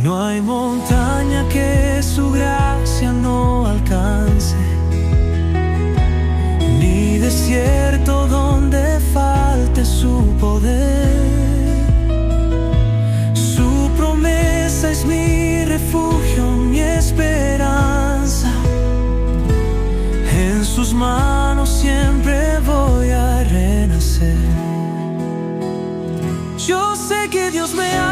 No hay montaña que su gracia no alcance, ni desierto donde falte su poder. Su promesa es mi refugio, mi esperanza. En sus manos siempre voy a renacer. Yo sé que Dios me ama.